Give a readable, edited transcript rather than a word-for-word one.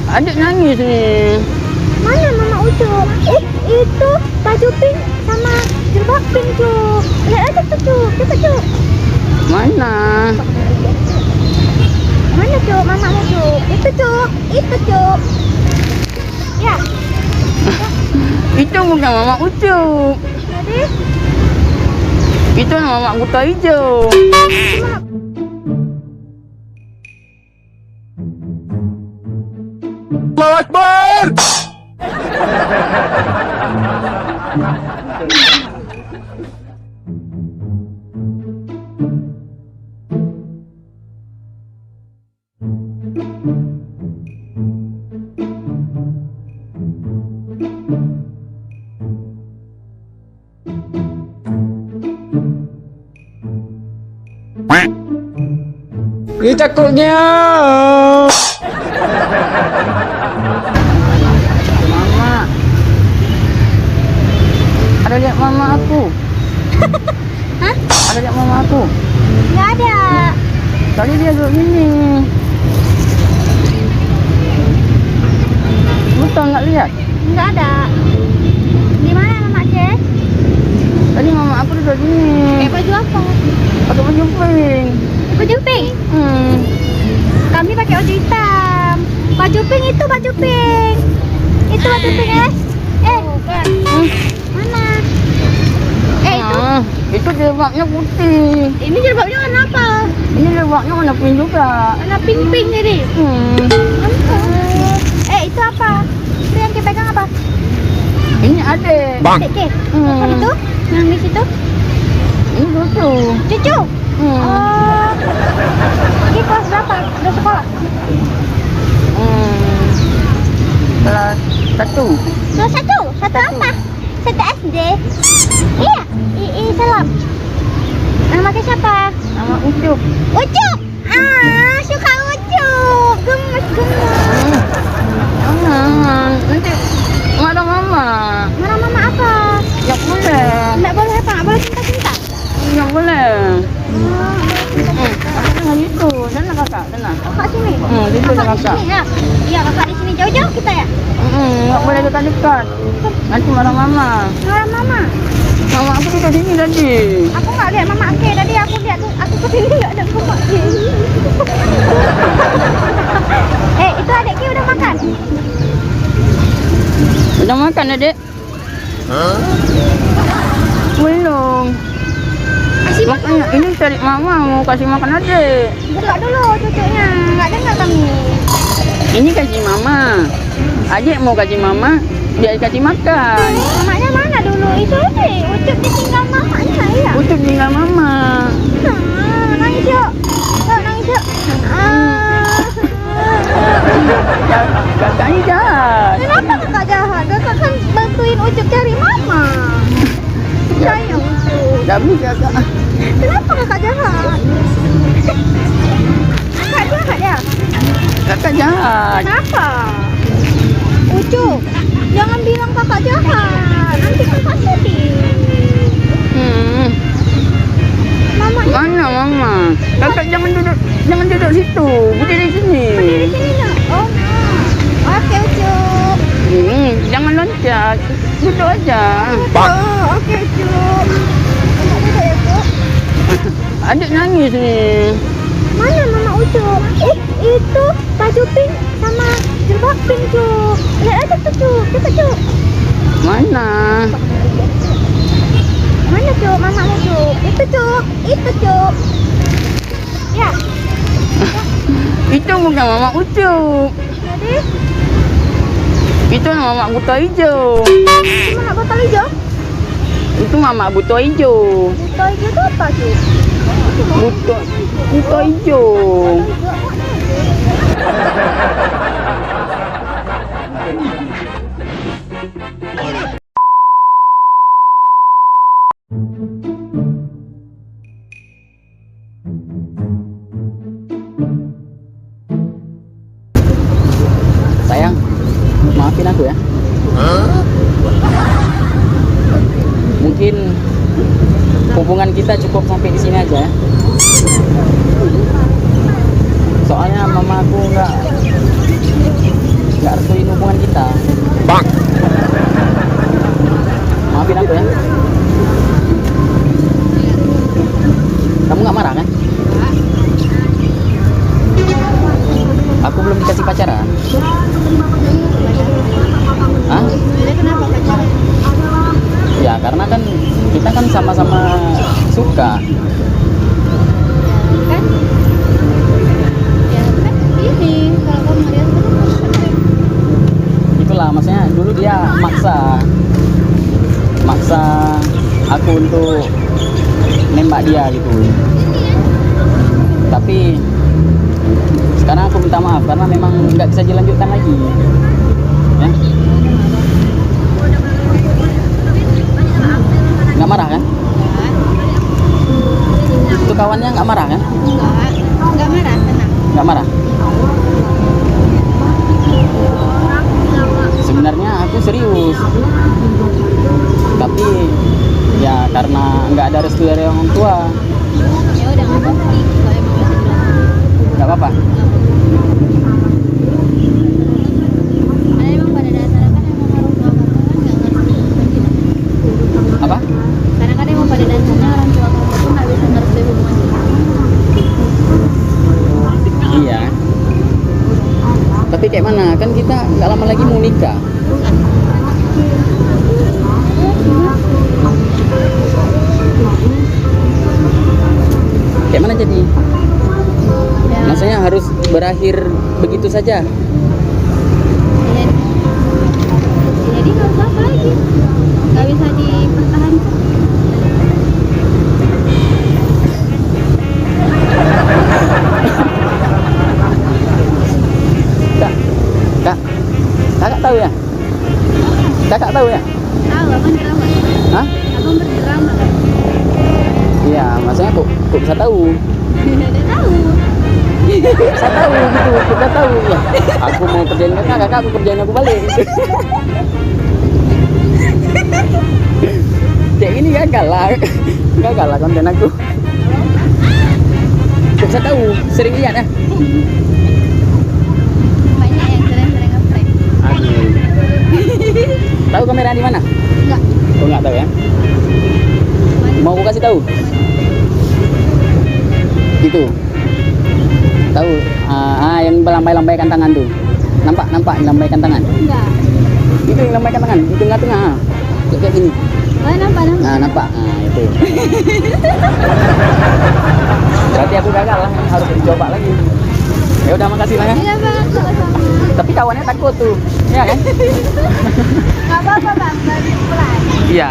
Adik nangis nih. Mana Mama Ucup? Itu baju pink sama jilbab pink Cup. Lihat aja tuh Cup, cepat Cup. Mana? Mana Cup, Mama Ucup? Itu Cup. Ya. Itu bukan Mama Ucup. Jadi Itu Mama Buta Hijau. cuma Allahu Akbar. Ini cakuknya. Mama. Ada lihat mama aku? Hah? Ada lihat mama aku? nggak ada. Tadi dia duduk gini. Betul nggak lihat? Nggak ada. Di mana Mama Cek? Tadi mama aku duduk gini. Baju apa? Pakai baju pink. Baju pink. Kami pakai baju hitam. Baju pink itu baju pink. Itu baju pink bukan. Mana? Itu. Itu jilbabnya putih. Ini jilbabnya warna apa? Ini jilbabnya warna pink juga. Warna pink jadi. Itu apa? Itu yang kita pegang apa? Ini adik. Bang. Dek, Yang itu? Yang di situ? Ini lucu. Cucu. Oh. Ini kelas berapa? Udah sekolah? Kelas 1. Kelas 1? Satu apa? Satu SD? Iya. Salam. Nama siapa? Nama Ucup. Ucup. Suka Ucup. Gemes. Nanti marah mama. Marah Mama apa? Nggak boleh. Nggak boleh apa? Nggak boleh cinta-cinta? Nggak boleh. Aku jangan itu. Sana kakak, sana. Kakak sini? Itu Kakak di kakak. sini ya? Iya, kakak di sini. Jauh-jauh kita ya? Nggak boleh dekat-dekat. Nanti marah mama. Marah Mama. Mama aku duduk sini tadi. Aku nggak lihat Mama Ake tadi. Aku lihat tuh, aku kesini nggak ada Mama Ake. Itu adiknya udah makan? Udah makan adik? Belum. Kasih makan. Makanya ini cari mama mau kasih makan adik. Buka dulu cucunya. Nggak dengar kami. Ini kasih mama. Adik mau kasih mama, dia kasih makan. Mamanya mana dulu? Itu aja. Ucup ditinggal mamanya ya. Ucup tinggal mama. Nangis yuk. Nangis yuk. Kakaknya jahat. Kenapa kakak jahat? Kakak kan bantuin Ucup cari mama. Sayang Ucup. Gak bisa kak. Kenapa kakak jahat? Kakak jahat ya? Kakak jahat. Kenapa? Ucup, jangan bilang kakak jahat. Nanti kakak sedih. Mama, Mana mama? Kakak jangan duduk situ. Berdiri sini. berdiri sini nak. Oh, oke Ucup. Jangan loncat. Duduk aja. Oh, oke Ucup. Kakak duduk ya Ucup. Adik nangis nih. Mana Mama Ucup? Itu baju pink sama jilbab pink Cup. Lihat aja tuh Cup, cepat Cup. Mana? Mana Cup, Mama Ucup? Itu Cup. Ya. Itu bukan Mama Ucup. Jadi, Itu Mama Buta Hijau. cuma nak botol hijau? Itu Mama Buta Hijau. Botol hijau itu apa Cup? Buta Hijau. Sayang, maafin aku ya. Mungkin hubungan kita cukup sampai di sini aja ya. Soalnya mama aku nggak pacaran? Hah? Dia kenapa pacaran? Ya karena kan kita kan sama-sama suka. Kan? Ya kan ini kalau kamu lihat kan Itulah maksudnya dulu dia maksa aku untuk nembak dia gitu. Tapi sekarang aku minta maaf karena memang nggak bisa dilanjutkan lagi. Ya? Nggak marah kan? Itu kawannya nggak marah kan? enggak marah, tenang. Nggak marah. Sebenarnya aku serius, tapi ya karena nggak ada restu dari orang tua, Ya udah nggak apa-apa nih, kalau emang masih bilang. nggak apa-apa. Karena emang pada dasarnya kan emang orang tua kamu kan nggak ngerti hubungan kita. Apa? Karena kan emang pada dasarnya orang tua kamu tuh nggak bisa ngerti hubungan kita. Iya. Tapi kayak mana? Kan kita nggak lama lagi mau nikah. Kayak mana jadi? Ya, Maksudnya harus berakhir begitu saja? jadi nggak usah apa lagi, nggak bisa dipertahankan. Kakak tahu ya? Kakak tahu ya? Tahu abang drama, Hah? abang berdrama kan? Iya, maksudnya kok bisa tahu? Udah tahu. Bisa tahu gitu, kita tahu ya. Aku mau kerjain kakak, aku kerjain aku balik. Kayak gini gagal lah konten aku. Kok bisa tahu? Sering lihat ya? Banyak yang sering-sering nge-prank. Aduh. Tahu kamera di mana? Enggak. Oh nggak tahu ya? Mau aku kasih tahu? Itu. Tahu? Yang melambai-lambaikan tangan tuh. Nampak lambaikan tangan. Enggak. Itu yang lambaikan tangan di tengah-tengah. Kayak gini. Oh, nampak. Nah, nampak. Nah, itu. Berarti aku gagal lah, harus dicoba lagi. Ya udah makasih lah ya. Iya bang, sama-sama. Tapi kawannya takut tuh. Iya kan? Nggak apa-apa bang, balik pulang. Iya.